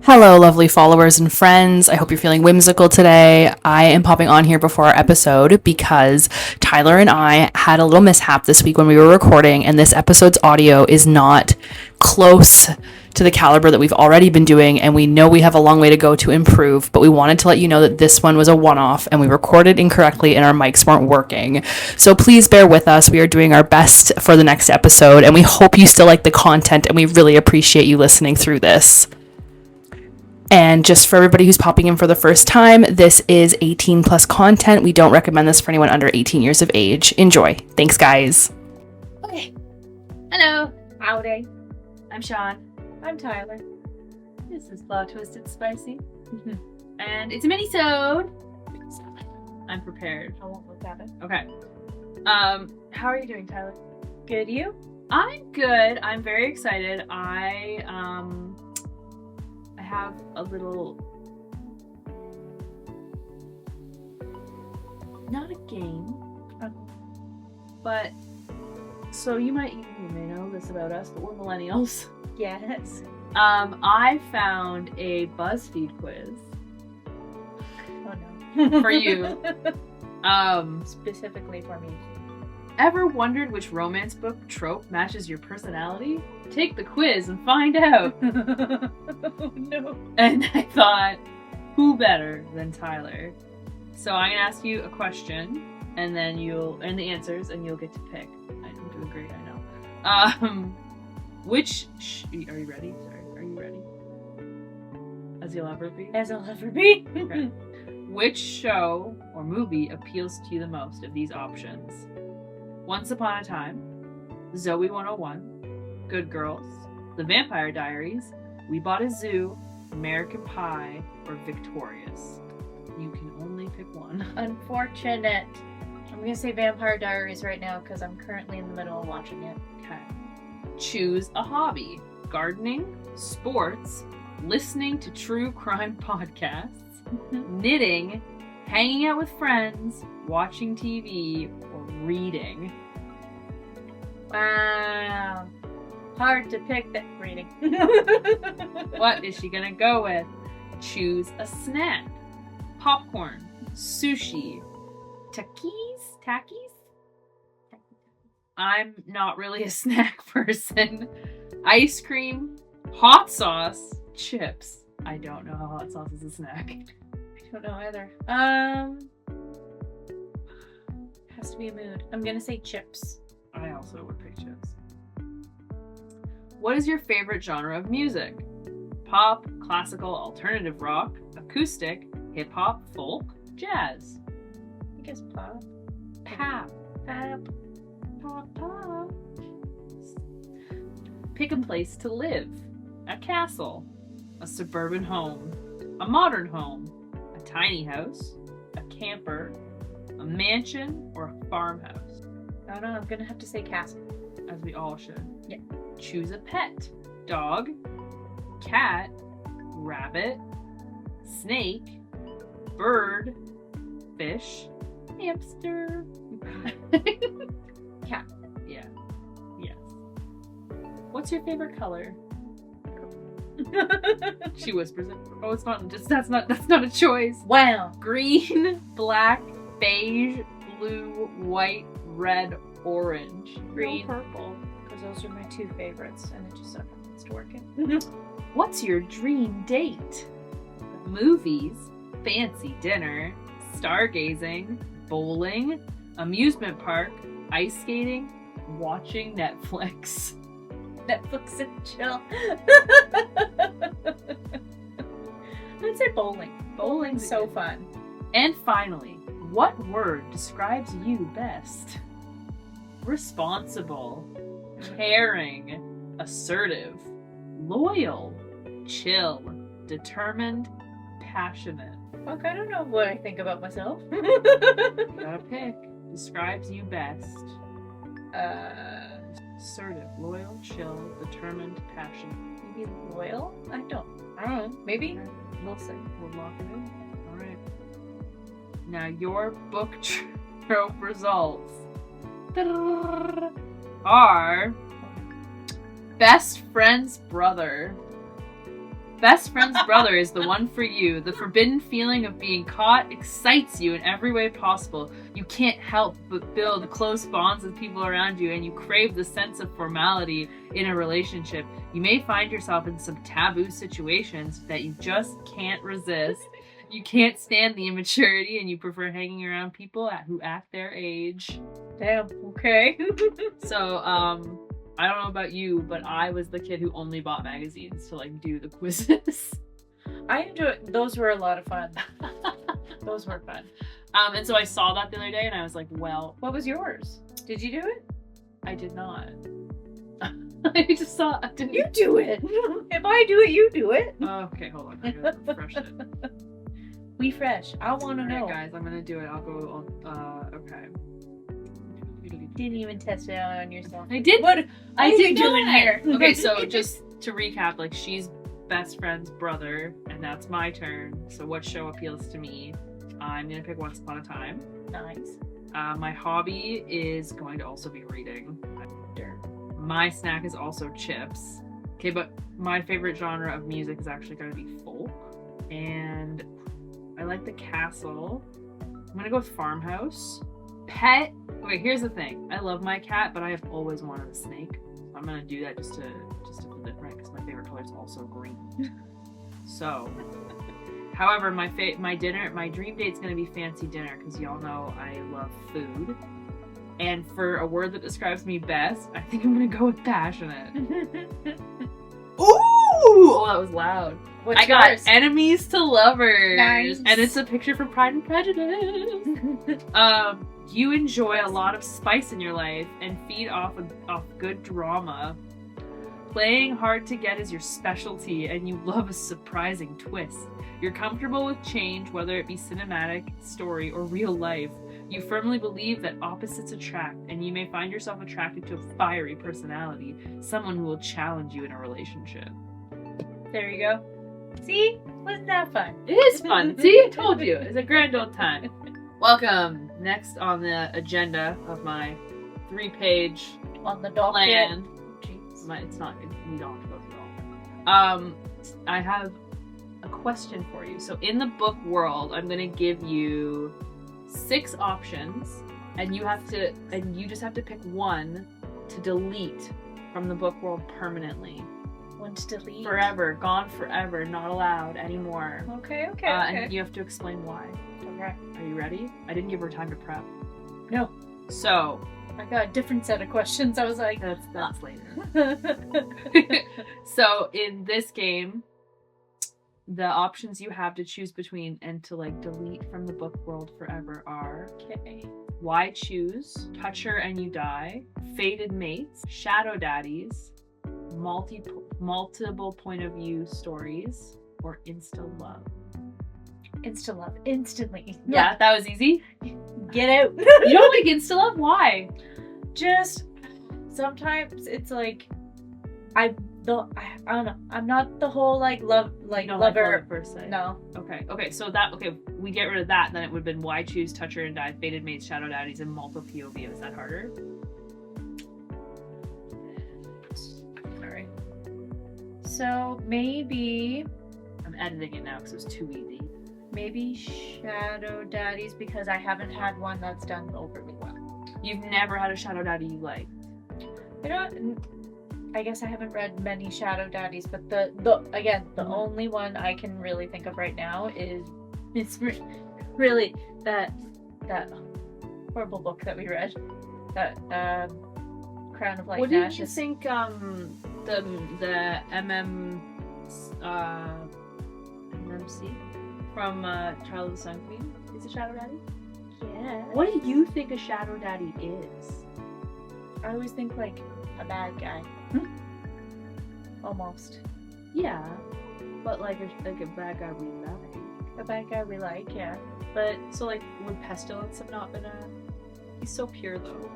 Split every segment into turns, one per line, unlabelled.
Hello, lovely followers and friends. I hope you're feeling whimsical today. I am popping on here before our episode because Tyler and I had a little mishap this week when we were recording, and this episode's audio is not close to the caliber that we've already been doing, and we know we have a long way to go to improve, but we wanted to let you know that this one was a one-off and we recorded incorrectly and our mics weren't working. So please bear with us. We are doing our best for the next episode, and we hope you still like the content, and we really appreciate you listening through this. And just for everybody who's popping in for the first time, this is 18 plus content. We don't recommend this for anyone under 18 years of age. Enjoy. Thanks, guys.
Okay. Hello.
Howdy.
I'm Shawn.
I'm Tyler.
This is Plot Twisted Spicy. And it's a Minisode. I'm prepared.
I won't look at it.
Okay. How are you doing, Tyler?
Good, you?
I'm good. I'm very excited. I have a little, not a game, but so you may know this about us, but we're millennials.
Yes.
I found a BuzzFeed quiz
Oh no.
for you.
Specifically for me.
Ever wondered which romance book trope matches your personality? Take the quiz and find out.
Oh no.
And I thought, who better than Tyler? So I'm gonna ask you a question, and then and the answers, and you'll get to pick. I'm doing great, I know. Are you ready? Sorry, are you ready? As you'll ever be?
As I'll ever be.
Okay. Which show or movie appeals to you the most of these options? Once Upon a Time, Zoe 101, Good Girls, The Vampire Diaries, We Bought a Zoo, American Pie, or Victorious. You can only pick one.
Unfortunate. I'm gonna say Vampire Diaries right now because I'm currently in the middle of watching it.
Okay. Choose a hobby. Gardening, sports, listening to true crime podcasts, knitting, hanging out with friends, watching TV, or reading.
Wow. Hard to pick that reading.
What is she gonna go with? Choose a snack. Popcorn, sushi, takis? I'm not really a snack person. Ice cream, hot sauce, chips. I don't know how hot sauce is a snack.
I don't know either. Has to be a mood. I'm gonna say chips.
I also would pick chips. What is your favorite genre of music? Pop, classical, alternative rock, acoustic, hip-hop, folk, jazz.
I guess pop.
Pop. Pick a place to live. A castle, a suburban home, a modern home, a tiny house, a camper, a mansion, or a farmhouse.
I don't know. I'm gonna have to say castle.
As we all should.
Yeah.
Choose a pet. Dog, cat, rabbit, snake, bird, fish, hamster.
Cat.
Yeah. Yes. What's your favorite color? She whispers it. Oh, it's not just that's not a choice.
Wow.
Green, black, beige, blue, white, red, orange.
Green, purple, because those are my two favorites, and it just so happens to work in.
What's your dream date? Movies, fancy dinner, stargazing, bowling, amusement park, ice skating, watching Netflix.
Netflix and chill. I'd say bowling. Bowling's so fun.
And finally, what word describes you best? Responsible, caring, assertive, loyal, chill, determined, passionate.
Fuck, I don't know what I think about myself.
You gotta pick. Describes you best. Assertive, loyal, chill, determined, passionate.
Maybe loyal? I don't know. Maybe.
We'll see. We'll lock it in. Alright. Now your book trope results are best friend's brother, Best friend's brother is the one for you. The forbidden feeling of being caught excites you in every way possible. You can't help but build close bonds with people around you, and you crave the sense of formality in a relationship. You may find yourself in some taboo situations that you just can't resist. You can't stand the immaturity, and you prefer hanging around people who act their age.
Damn, okay.
So, I don't know about you, but I was the kid who only bought magazines to like do the quizzes.
I enjoyed those. Were a lot of fun. Those were fun.
And so I saw that the other day, and I was like, "Well,
What was yours? Did you do it?
I did not." I just saw. I didn't.
You do it. If I do it, you do it.
Okay, hold on. I'm gonna refresh it.
We fresh. I want to know.
Alright, guys, I'm gonna do it. I'll go on. Okay.
Didn't even test it out on yourself.
I did.
What
I
are
did
you doing
not.
here?
Okay, so just to recap, like she's best friend's brother, and that's my turn. So what show appeals to me? I'm gonna pick Once Upon a Time.
Nice.
My hobby is going to also be reading. My snack is also chips. Okay, but my favorite genre of music is actually going to be folk. And I like the castle. I'm going to go with farmhouse. Pet. Okay, here's the thing. I love my cat, but I have always wanted a snake. So I'm going to do that just to flip it right, because my favorite color is also green. So, however, my dream date's going to be fancy dinner, because y'all know I love food. And for a word that describes me best, I think I'm gonna go with passionate. Ooh! Oh, that was loud.
What's
I got
yours?
enemies to lovers.
Nice.
And it's a picture from Pride and Prejudice. You enjoy a lot of spice in your life and feed off good drama. Playing hard to get is your specialty, and you love a surprising twist. You're comfortable with change, whether it be cinematic, story, or real life. You firmly believe that opposites attract, and you may find yourself attracted to a fiery personality, someone who will challenge you in a relationship.
There you go. See? Wasn't that fun?
It is fun. See, I told you. It's a grand old time. Welcome. Next on the agenda of my 3-page
On the docket.
plan.
Jeez.
It's not. We don't have to go through all. I have a question for you. So in the book world, I'm going to give you 6 options, and you just have to pick one to delete from the book world permanently.
One to delete.
Forever, gone forever, not allowed anymore.
Okay.
And you have to explain why.
Okay.
Are you ready? I didn't give her time to prep.
No.
So
I got a different set of questions. I was like,
that's later. So in this game, the options you have to choose between and to like delete from the book world forever are
okay.
Why Choose, Touch Her and You Die, Fated Mates, Shadow Daddies, multiple point of view stories, or Insta Love.
Insta love. Instantly.
Yeah, that was easy.
Get out.
You don't like Insta Love? Why?
Just sometimes it's like I don't know. I'm not the whole like love lover
per se.
No.
Okay. So we get rid of that, then it would have been Why Choose, Touch Her and Die, Fated Mates, Shadow Daddies, and multiple POV. Is that harder?
Sorry. So maybe
I'm editing it now because it was too easy.
maybe Shadow Daddies, because I haven't had one that's done overly well.
You've never had a Shadow Daddy you liked?
I guess I haven't read many Shadow Daddies, but the only one I can really think of right now is really that horrible book that we read, that Crown of Light.
What
and
did you
Ashes.
think? The MMC from Child of the Sun Queen is a Shadow Daddy.
Yeah.
What do you think a Shadow Daddy is?
I always think like a bad guy. Almost.
Yeah, but like a bad guy we like.
A bad guy we like, yeah.
But so like would Pestilence have not been He's so pure though.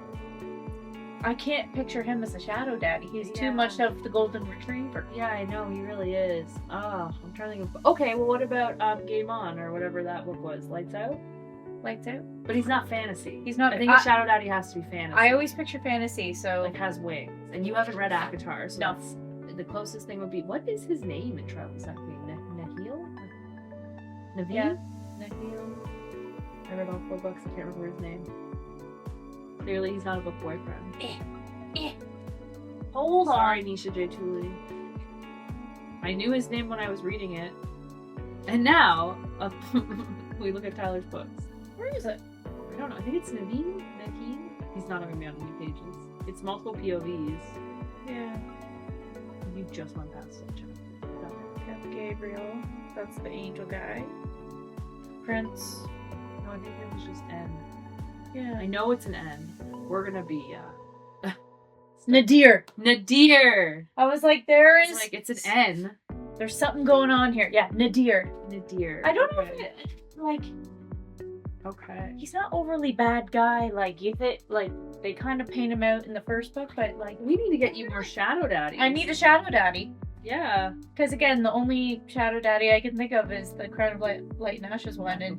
I can't picture him as a Shadow Daddy. He's too much of the Golden Retriever.
Yeah, I know, he really is. Oh, I'm trying to think of... Okay, well what about Game On, or whatever that book was? Lights Out?
Lights Out?
But he's not fantasy.
He's not...
I think a Shadow Daddy has to be fantasy.
I always picture fantasy, so...
Like, has wings. And you haven't read ACOTAR, so
No.
the closest thing would be, what is his name in Trope? Is that Nahil? Naveen?
Yeah. Nahil.
I read all 4 books, I can't remember his name. Clearly he's not a book boyfriend.
Hold on.
Sorry, Nisha J. Tooley. I knew his name when I was reading it. And now, we look at Tyler's books.
Where is it?
I don't know, I think it's Naveen? He's not going to be on any pages. It's multiple POVs.
Yeah.
You just went past it, Jeff.
Got Gabriel. That's the angel guy. Prince.
No, I think it was just N.
Yeah.
I know it's an N. We're gonna be,
Nadir.
Nadir!
I was like, there is...
Like, it's an N.
There's something going on here. Yeah, Nadir.
Nadir.
I don't know if it... Like...
Okay.
He's not overly bad guy. Like, you think... Like, they kind of paint him out in the first book, but, like...
We need to get you more Shadow Daddy.
I need a Shadow Daddy.
Yeah.
Because, again, the only Shadow Daddy I can think of is the Crown of Light and Ashes one, and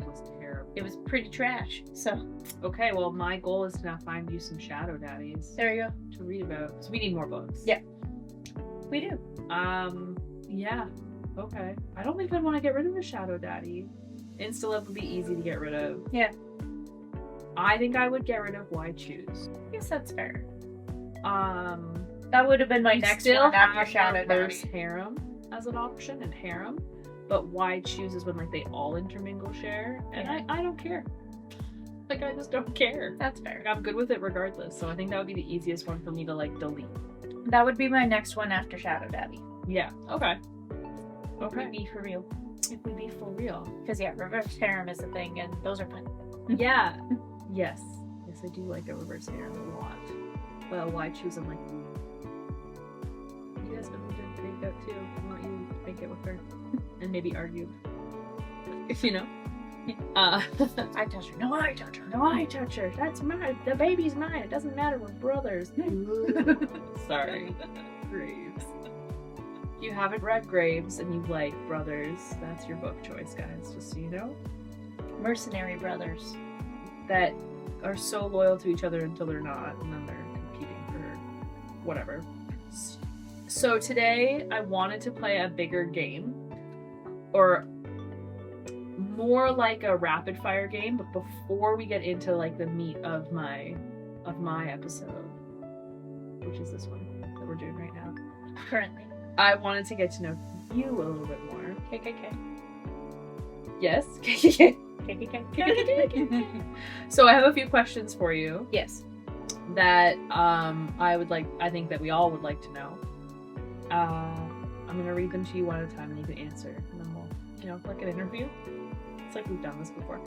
it was pretty trash, so...
Okay, well, my goal is to now find you some Shadow Daddies.
There you go.
To read about. So we need more books.
Yeah. We do.
Yeah. Okay. I don't think I'd want to get rid of a Shadow Daddy. Insta-Love would be easy to get rid of.
Yeah.
I think I would get rid of Why Choose.
I guess that's fair.
That
would have been my next one after Shadow
Reverse
Daddy.
Harem as an option, and Harem. But Why Choose is when, like, they all intermingle share, and
Yeah.
I don't care. Like, I just don't care.
That's fair.
Like, I'm good with it regardless, so I think that would be the easiest one for me to, like, delete.
That would be my next one after Shadow Daddy.
Yeah, okay.
If we be for real.
If we be for real.
Because, yeah, Reverse Harem is a thing, and those are fun.
Yeah. Yes. Yes, I do like a Reverse Harem a lot. Well, Why Choose? I'm like, you guys want me to make out too? I want you to make it with her. And maybe argue. You know?
I touch her. No, I touch her.
No, I touch her. That's mine. The baby's mine. It doesn't matter. We're brothers. Sorry. Graves. If you haven't read Graves and you like Brothers, that's your book choice, guys. Just so you know.
Mercenary brothers.
That are so loyal to each other until they're not, and then they're competing for whatever. So today I wanted to play a bigger game, or more like a rapid fire game, but before we get into like the meat of my episode, which is this one that we're doing right now.
Currently.
I wanted to get to know you a little bit more.
KKK.
Yes.
KKK.
So I have a few questions for you.
Yes.
That I think that we all would like to know. I'm gonna read them to you one at a time and you can answer, and then we'll, like an interview. It's like we've done this before.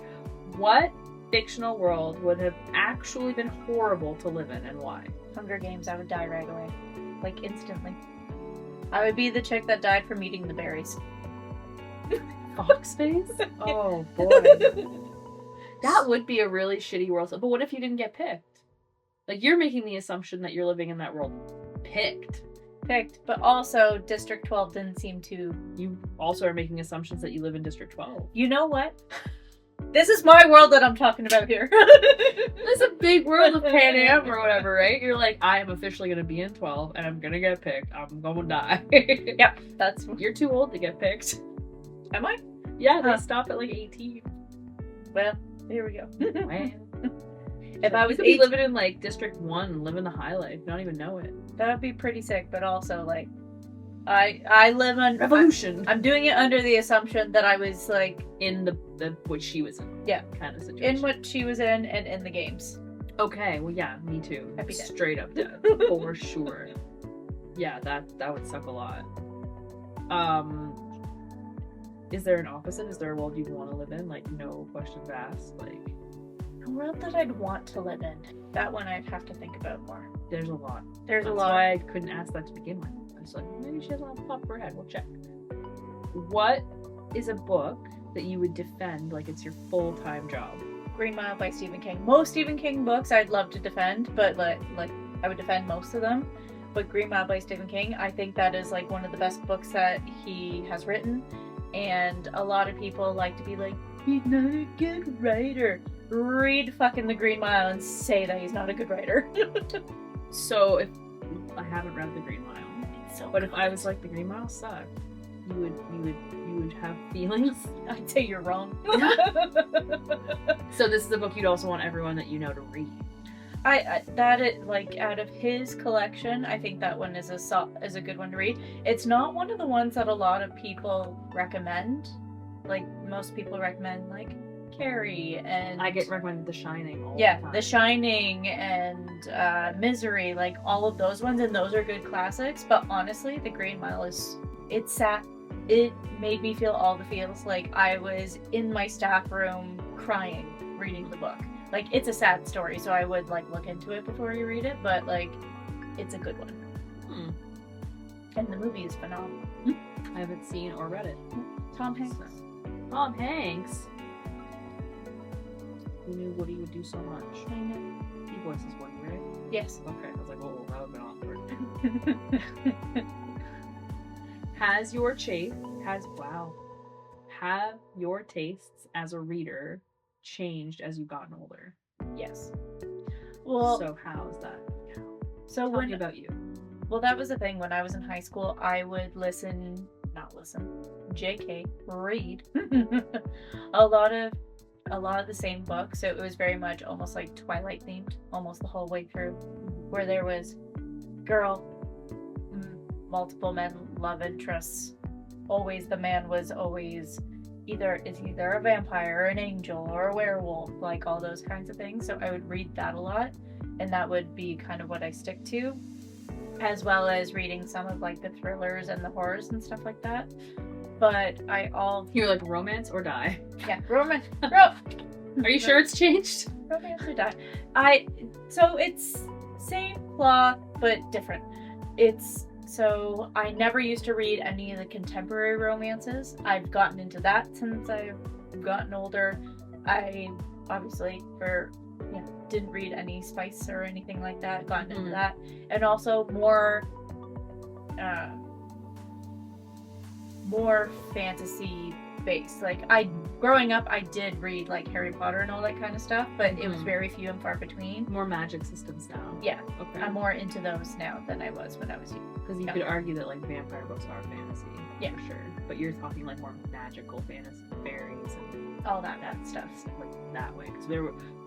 What fictional world would have actually been horrible to live in, and why?
Hunger Games, I would die right away. Like, instantly. I would be the chick that died from eating the berries.
Fox face? Oh boy. That would be a really shitty world. But what if you didn't get picked? Like, you're making the assumption that you're living in that world picked.
But also District 12 didn't seem to...
You also are making assumptions that you live in District 12.
You know what? This is my world that I'm talking about here.
It's a big world of Pan Am or whatever, right? You're like, I am officially going to be in 12 and I'm going to get picked. I'm going to die.
Yep, that's...
You're too old to get picked.
Am I?
Yeah, they stop at like 18.
Well, here we go.
Wow.
If I was
be living in like District 1, living the high life, not even know it.
That would be pretty sick, but also like I live on
revolution.
I'm doing it under the assumption that I was like
in the what she was in.
Yeah,
kind of situation.
In what she was in and in the games.
Okay, well yeah, me too.
I'd be dead.
Straight up dead. For sure. Yeah, that would suck a lot. Is there an opposite? Is there a world you'd want to live in? Like, no questions asked? Like,
a world that I'd want to live in. That one I'd have to think about more.
There's a lot.
That's
a lot. That's why I couldn't ask that to begin with. I was like, maybe she doesn't have a top of her head. We'll check. What is a book that you would defend like it's your full-time job?
Green Mile by Stephen King. Most Stephen King books I'd love to defend, but like I would defend most of them. But Green Mile by Stephen King, I think that is like one of the best books that he has written. And a lot of people like to be like, he's not a good writer. Read fucking The Green Mile and say that he's not a good writer.
So if I haven't read The Green Mile,
so
But
good.
if I was like, the Green Mile sucked, you would have feelings.
I'd say you're wrong.
So this is a book you'd also want everyone that you know to read.
Like out of his collection, I think that one is a good one to read. It's not one of the ones that a lot of people recommend. Like most people recommend like Carrie and
I get recommended The Shining all the
yeah,
time.
The Shining and Misery, like all of those ones, and those are good classics. But honestly, The Green Mile it's sad. It made me feel all the feels. Like I was in my staff room crying reading the book. Like it's a sad story, so I would like look into it before you read it. But like, it's a good one. And the movie is phenomenal.
I haven't seen or read it.
Tom Hanks.
Tom Hanks. Who knew Woody would do so much?
I know.
He voices Woody, right?
Yes.
Okay, I was like, oh, that would have been awkward. Have your tastes as a reader changed as you've gotten older?
Yes. Well,
so how is that?
So
Tell me about you.
Well, that was the thing. When I was in high school, I would read a lot of the same books. So it was very much almost like Twilight themed, almost the whole way through, where there was girl, multiple men, love interests. Always the man was always either a vampire or an angel or a werewolf, like all those kinds of things. So I would read that a lot, and that would be kind of what I stick to, as well as reading some of like the thrillers and the horrors and stuff like that. But
You're like romance or die?
Yeah, romance.
Are you sure it's changed?
Romance or die. So it's same plot but different. So I never used to read any of the contemporary romances. I've gotten into that since I've gotten older. I obviously didn't read any spice or anything like that. Gotten into that, and also more fantasy based. Like growing up, I did read like Harry Potter and all that kind of stuff, but it was very few and far between.
More magic systems now.
Yeah.
Okay.
I'm more into those now than I was when I was young.
Because you could argue that like vampire books are fantasy.
Yeah,
for sure. But you're talking like more magical fantasy, fairies, and
all that stuff.
Like that way. Because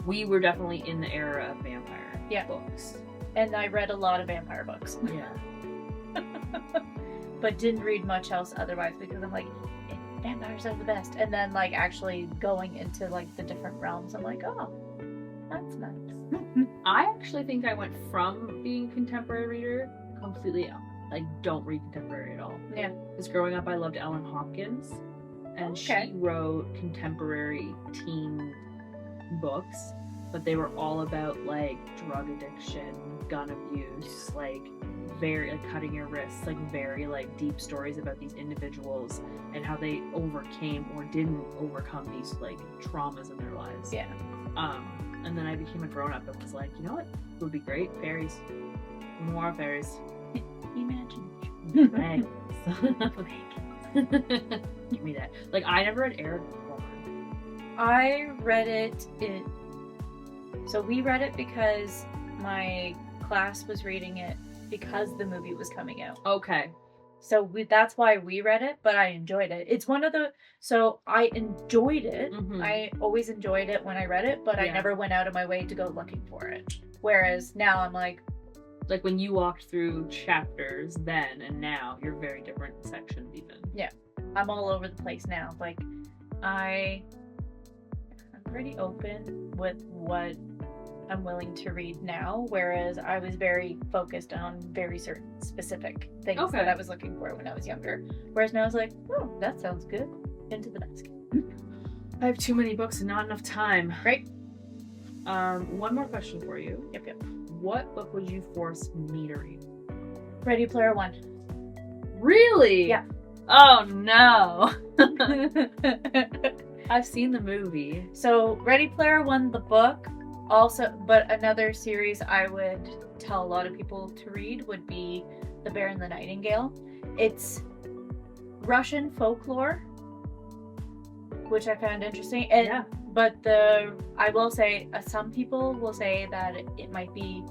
we were definitely in the era of vampire books.
And I read a lot of vampire books.
Yeah.
But didn't read much else otherwise, because I'm like, vampires are the best. And then like actually going into like the different realms, I'm like, oh, that's nice.
I actually think I went from being a contemporary reader completely out. Like, don't read contemporary at all.
Yeah.
Because growing up, I loved Ellen Hopkins, and she wrote contemporary teen books, but they were all about like drug addiction, gun abuse, like very like cutting your wrists, like very like deep stories about these individuals and how they overcame or didn't overcome these like traumas in their lives.
Yeah.
And then I became a grown up and was like, you know what would be great? Fairies. More fairies.
Imagination.
Dragons. Give me that. Like, I never read Aragorn.
I read it so we read it because my class was reading it because the movie was coming out.
Okay.
So that's why we read it, but I enjoyed it. It's one of the... So I enjoyed it.
Mm-hmm.
I always enjoyed it when I read it, but I never went out of my way to go looking for it. Whereas now I'm like...
Like, when you walked through chapters then and now, you're very different sections even.
Yeah. I'm all over the place now. Like, I'm pretty open with what I'm willing to read now, whereas I was very focused on very certain specific things that I was looking for when I was younger. Whereas now I was like, oh, that sounds good. Into the basket.
I have too many books and not enough time.
Great.
One more question for you.
Yep.
What book would you force me to read?
Ready Player One.
Really?
Yeah.
Oh no. I've seen the movie.
So Ready Player One, the book, also, but another series I would tell a lot of people to read would be The Bear and the Nightingale. It's Russian folklore, which I found interesting. And but I will say, some people will say that it might be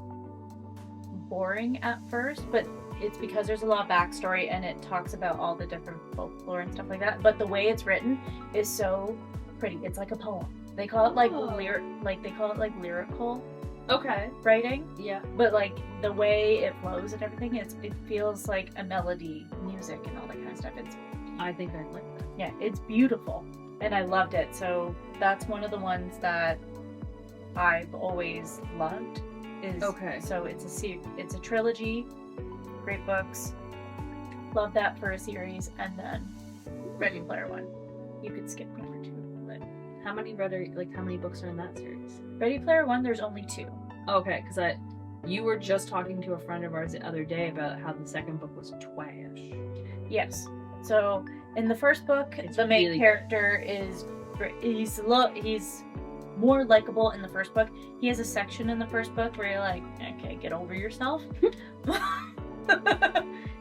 boring at first, but it's because there's a lot of backstory and it talks about all the different folklore and stuff like that. But the way it's written is so pretty. It's like a poem. They call it like lyrical
Okay.
writing.
Yeah.
But like the way it flows and everything, it feels like a melody, music, and all that kind of stuff.
I think I'd like that.
Yeah, it's beautiful, and I loved it. So that's one of the ones that I've always loved.
Okay.
So it's a trilogy, great books. Love that for a series, and then Ready Player One. You could skip number 2, but
How many books are in that series?
Ready Player One, there's only 2.
Okay, because you were just talking to a friend of ours the other day about how the second book was trash.
Yes. So in the first book,
It's
the main
really
character he's more likable in the first book. He has a section in the first book where you're like, okay, get over yourself.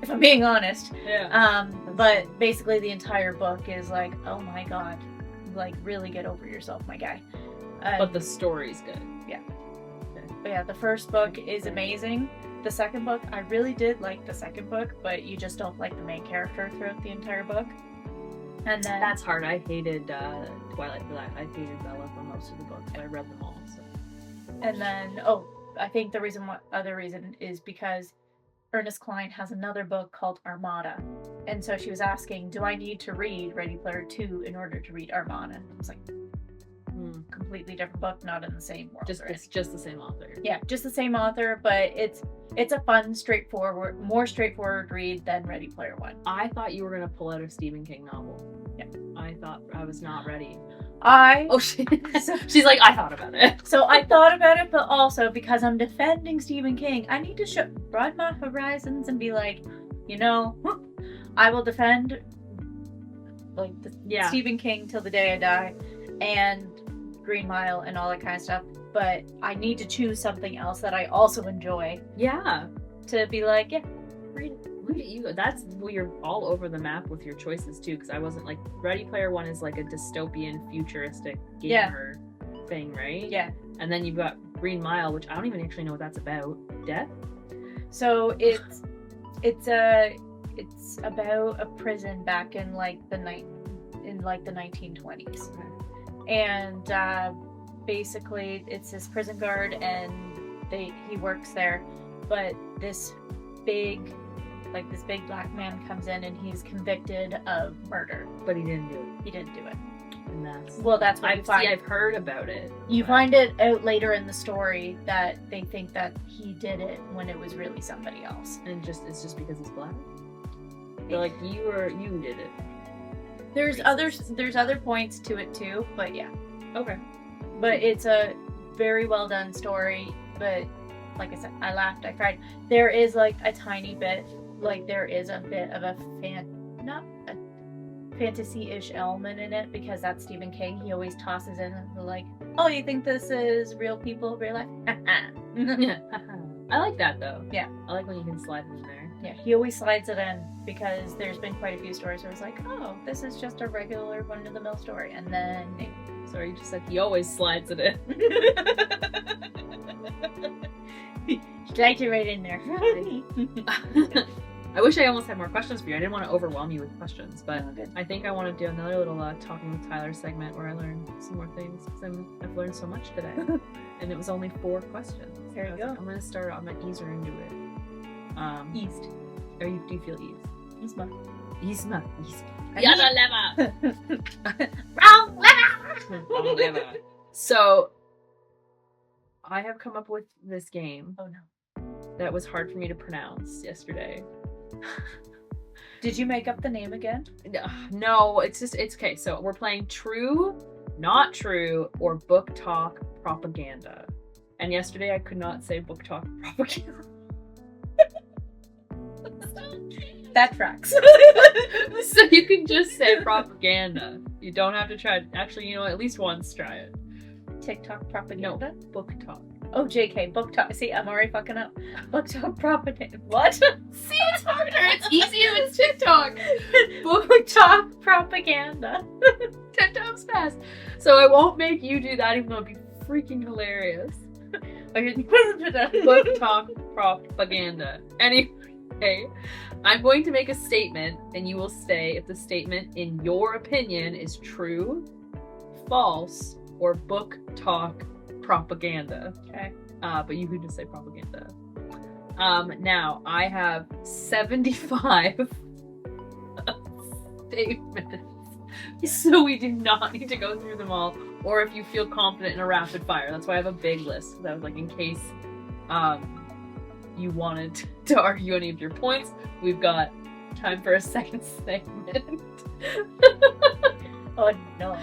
If I'm being honest.
Yeah.
But basically the entire book is like, oh my god, like really get over yourself, my guy.
But the story's good.
But yeah, the first book is amazing. The second book, I really did like the second book, but you just don't like the main character throughout the entire book. And then
That's hard. I hated Twilight for that. I hated Bella for most of the books, but I read them all. So.
And then, I think the other reason is because Ernest Cline has another book called Armada. And so she was asking, do I need to read Ready Player 2 in order to read Armada? I was like, completely different book, not in the same world.
It's just the same author.
Yeah, just the same author, but it's a fun, more straightforward read than Ready Player One.
I thought you were going to pull out a Stephen King novel.
Yeah.
I thought I was not ready.
She's
like, I thought about it.
So I thought about it, but also because I'm defending Stephen King, I need to broaden my horizons and be like, I will defend Stephen King till the day I die, and Green Mile and all that kind of stuff. But I need to choose something else that I also enjoy.
Yeah.
To be like, yeah, read it.
Look at you. That's well, you're all over the map with your choices too, because I wasn't like Ready Player One is like a dystopian, futuristic gamer thing, right?
Yeah.
And then you've got Green Mile, which I don't even actually know what that's about. Death?
So it's about a prison back in the 1920s.
Okay.
And basically it's this prison guard and he works there, but this big black man comes in and he's convicted of murder.
But he didn't do it.
He didn't do it.
And that's
what you find.
I've heard about it.
You find it out later in the story that they think that he did it when it was really somebody else.
And it's just because he's black? They're like, you did it.
There's other points to it too, but yeah.
Okay.
But it's a very well done story, but like I said, I laughed, I cried. There is a tiny bit, there is a bit of a not a fantasy-ish element in it, because that's Stephen King. He always tosses in oh, you think this is real people, real life?
Yeah. I like that though.
Yeah.
I like when you can slide it in there.
Yeah, he always slides it in, because there's been quite a few stories where it's like, oh, this is just a regular run-of-the-mill story, and then
Sorry, you just said he always slides it in.
slides it right in there.
I wish I almost had more questions for you. I didn't want to overwhelm you with questions, but
good.
I think I want to do another little Talking with Tyler segment where I learn some more things, because I've learned so much today. And it was only 4 questions.
There you go.
I'm going to start, I'm going to ease her into it.
Eased.
Do you feel eased?
Eased.
Eased.
Yada
lever!
Wrong lever!
So, I have come up with this game.
Oh no.
That was hard for me to pronounce yesterday.
Did you make up the name again?
No, it's okay. So we're playing True, Not True, or Booktok Propaganda. And yesterday I could not say Booktok Propaganda.
That tracks.
So you can just say propaganda. You don't have to try. Actually, at least once try it.
TikTok propaganda?
No, Booktok.
Oh, JK, Booktok. See, I'm already fucking up. Booktok propaganda. What?
See, it's harder. It's easier with TikTok.
Booktok propaganda.
10 times fast. So I won't make you do that, even though it'd be freaking hilarious. Booktok Propaganda. Okay. I'm going to make a statement, and you will say if the statement, in your opinion, is true, false, or Booktok Propaganda.
Okay.
But you can just say propaganda. Now, I have 75 statements. So we do not need to go through them all. Or if you feel confident in a rapid fire. That's why I have a big list. Because I was like, in case you wanted to argue any of your points, we've got time for a second segment.
Oh no.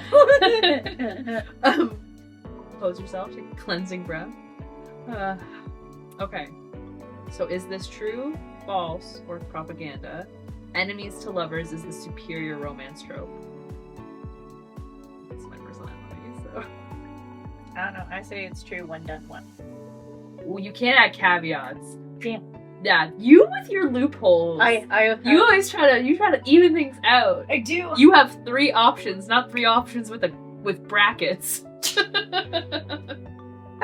Close yourself, take a cleansing breath. Okay. So is this true, false, or propaganda? Enemies to lovers is the superior romance trope. That's my personality, so.
I don't know. I say it's true when done well.
Well, you can't add caveats.
Damn.
Yeah, you with your loopholes. You always try to even things out.
I do.
You have 3 options, not 3 options with brackets.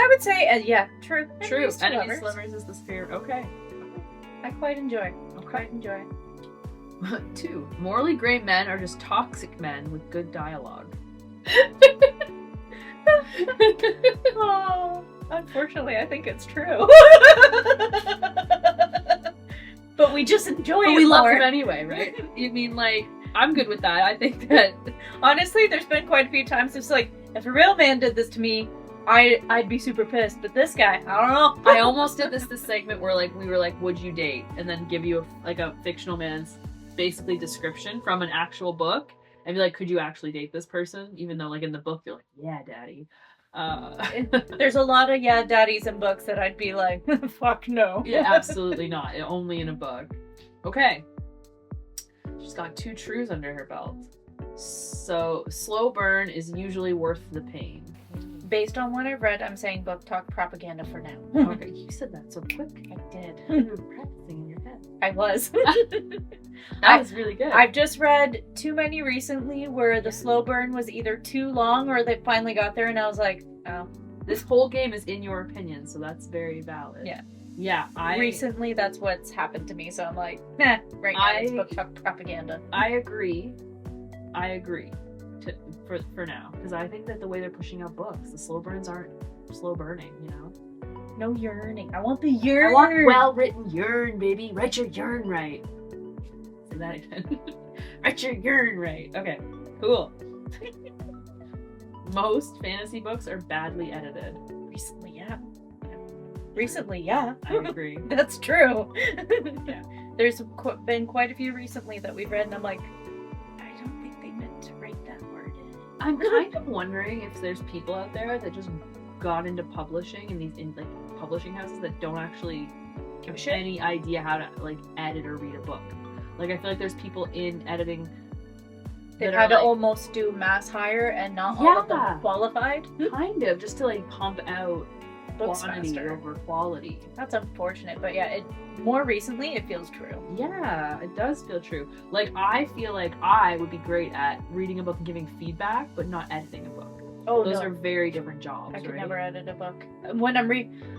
I would say, yeah, true.
True. Enemies
Lovers.
to lovers is the superior. Okay.
I quite enjoy. Quite enjoy.
2. Morally gray men are just toxic men with good dialogue.
Oh, unfortunately, I think it's true. But we just enjoy it
we love
more.
them anyway, right? You mean, like, I'm good with that. I think that...
Honestly, there's been quite a few times it's like, if a real man did this to me, I'd be super pissed. But this guy, I don't know.
I almost did this segment where, like, we were like, would you date? And then give you, a fictional man's basically description from an actual book. And be like, could you actually date this person? Even though, like, in the book, you're like, yeah, daddy.
There's a lot of yeah daddies in books that I'd be like, fuck no.
Yeah, absolutely not. Only in a book. Okay. She's got 2 trues under her belt. So, slow burn is usually worth the pain.
Based on what I've read, I'm saying Booktok Propaganda for now.
Okay, you said that so quick.
I did.
You were practicing in your head.
I was.
That was really good.
I've just read too many recently where the slow burn was either too long or they finally got there and I was like, oh.
This whole game is in your opinion, so that's very valid.
Yeah.
Yeah,
Recently, that's what's happened to me, so I'm like, right now it's Booktok Propaganda.
I agree. For now, because I think that the way they're pushing out books, the slow burns aren't slow burning, you know?
No yearning. I want the yearn.
I want well-written yearn, baby. Write your yearn right. Say that again. Write your yearn right. Okay, cool. Most fantasy books are badly edited.
Recently, yeah.
I agree.
That's true.
Yeah.
There's been quite a few recently that we've read, and I'm like, I don't think they meant to write that word in.
I'm kind of wondering if there's people out there that just got into publishing in publishing houses that don't actually have any idea how to edit or read a book. Like, I feel like there's people in editing.
They've had to almost do mass hire, and not all of them are qualified.
Kind of, just to pump out
Books
quantity
faster.
over quality.
That's unfortunate, but yeah, more recently it feels true.
Yeah, it does feel true. Like, I feel like I would be great at reading a book and giving feedback, but not editing a book.
Oh,
those are very different jobs.
I could
right?
never edit a book. When I'm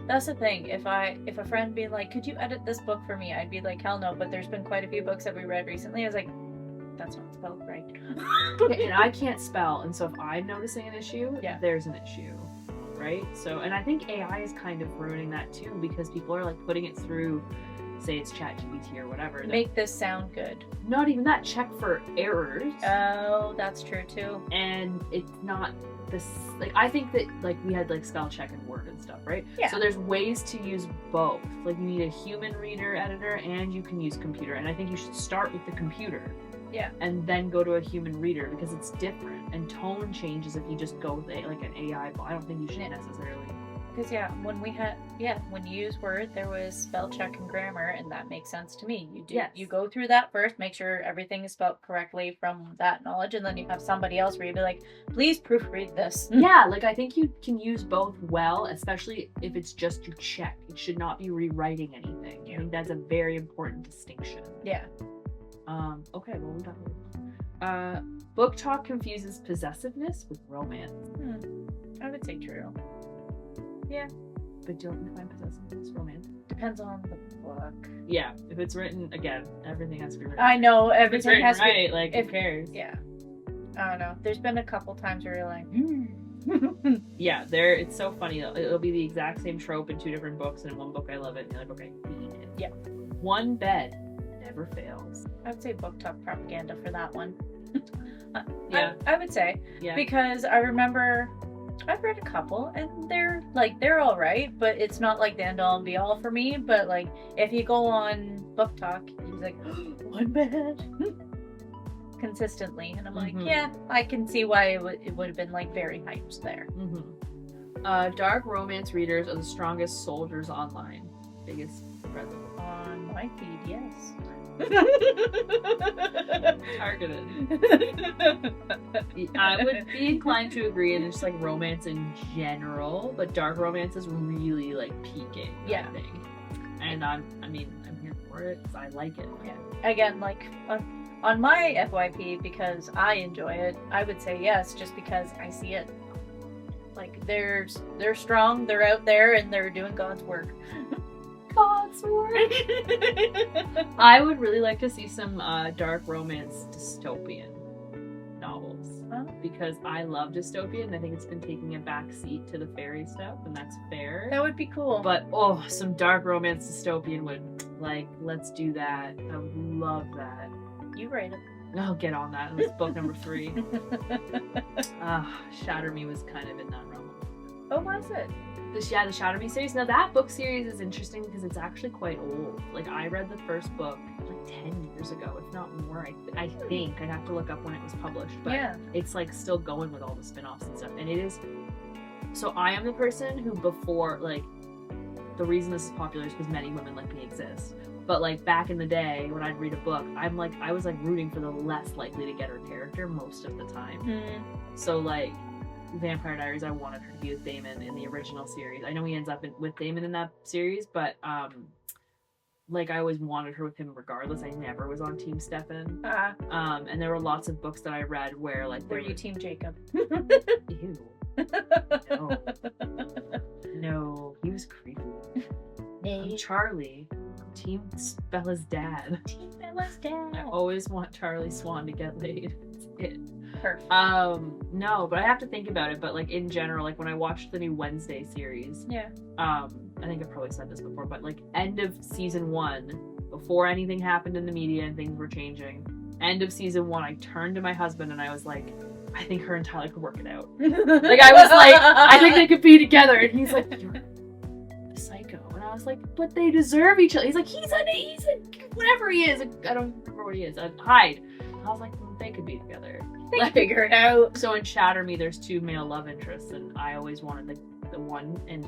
that's the thing. If a friend be like, "Could you edit this book for me?" I'd be like, "Hell no." But there's been quite a few books that we read recently. I was like, "That's not spelled right."
And I can't spell, and so if I'm noticing an issue, there's an issue, right? So, and I think AI is kind of ruining that too, because people are putting it through, say it's ChatGPT or whatever.
Make this sound good.
Not even that. Check for errors.
Oh, that's true too.
And it's not this. I think that we had spell check and Word and stuff, right?
Yeah.
So there's ways to use both. You need a human reader editor, and you can use computer. And I think you should start with the computer.
Yeah.
And then go to a human reader, because it's different, and tone changes if you just go with an AI. But I don't think you should necessarily.
Because when you use Word, there was spell check and grammar, and that makes sense to me. You go through that first, make sure everything is spelled correctly from that knowledge, and then you have somebody else where you be like, please proofread this.
Yeah, I think you can use both well, especially if it's just to check. It should not be rewriting anything. I think that's a very important distinction.
Yeah.
Okay, well, we got Booktok confuses possessiveness with romance.
I would say true. Yeah.
But don't find possessiveness romantic.
Depends on the book.
Yeah, if it's written, again, everything has to be written.
I know,
If it's
everything
written
has to
right,
be...
like, who cares?
Yeah. I don't know. There's been a couple times where you're like,
Yeah, it's so funny. It'll be the exact same trope in 2 different books, and in one book I love it, and the other book I hate it.
Yeah.
One bed never fails.
I would say Booktok Propaganda for that one.
Yeah.
I would say.
Yeah.
Because I remember I've read a couple and they're all right, but it's not like the end all and be all for me. But like if you go on Booktok, he's like, one bed consistently, and I'm like, yeah, I can see why it would have been like very hyped there.
Dark romance readers are the strongest soldiers online. Biggest present.
On my feed, yes.
Targeted. I would be inclined to agree, and it's like romance in general, but dark romance is really like peaking.
Yeah.
I think. And I'm here for it because I like it.
Yeah. Again, like on my FYP, because I enjoy it, I would say yes, just because I see it. Like they're strong, they're out there, and they're doing God's work. God's work.
I would really like to see some dark romance dystopian novels. Because I love dystopian, and I think it's been taking a back seat to the fairy stuff, and that's fair.
That would be cool.
But some dark romance dystopian would, like, let's do that. I would love that.
You write it.
I'll get on that. It was book number 3. Shatter Me was kind of in that realm.
Oh, was it?
The Shatter Me series. Now that book series is interesting because it's actually quite old. Like I read the first book like 10 years ago, if not more. I think I'd have to look up when it was published, but
yeah,
it's like still going with all the spin-offs and stuff. And it is. So I am the person who before like the reason this is popular is because many women like me exist. But like back in the day when I'd read a book, I was like rooting for the less likely to get her character most of the time. So like. Vampire Diaries, I wanted her to be with Damon in the original series. I know he ends up with Damon in that series, but like I always wanted her with him regardless. I never was on Team Stefan. And there were lots of books that I read where like
were you Team Jacob?
Ew. No, he was creepy. I'm Charlie. Team Bella's dad.
Team Bella's dad.
I always want Charlie Swan to get laid. That's it.
Perfect.
No, but I have to think about it. But like in general, like when I watched the new Wednesday series, I think I've probably said this before, but like end of season 1, before anything happened in the media and things were changing, end of season 1, I turned to my husband and I was like, I think her and Tyler could work it out. Like I was like, I think they could be together, and he's like, you're a psycho, and I was like, but they deserve each other. He's like, he's a whatever he is. I don't remember what he is. Hyde. And I was like, well, they could be together.
Let's figure it out.
So in Shatter Me, there's 2 male love interests, and I always wanted the one, and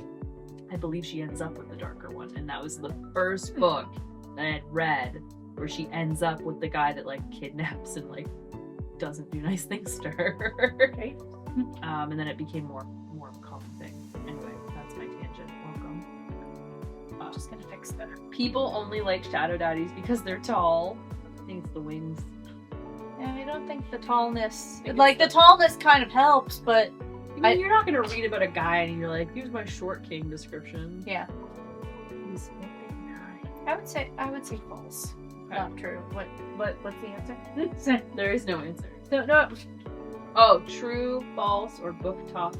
I believe she ends up with the darker one, and that was the first book that I had read where she ends up with the guy that like kidnaps and like doesn't do nice things to her.
Okay.
And then it became more of a common thing. Anyway, that's my tangent. Welcome.
I'm just gonna fix that.
People only like Shadow Daddies because they're tall. I think it's the wings.
Yeah, I don't think the tallness... Like, the tallness kind of helps, but...
I mean, you're not gonna read about a guy and you're like, here's my short king description.
Yeah.
He's flipping high.
I would say false.
Okay.
Not true. What's the answer?
There is no answer.
No.
Oh, true, false, or Booktok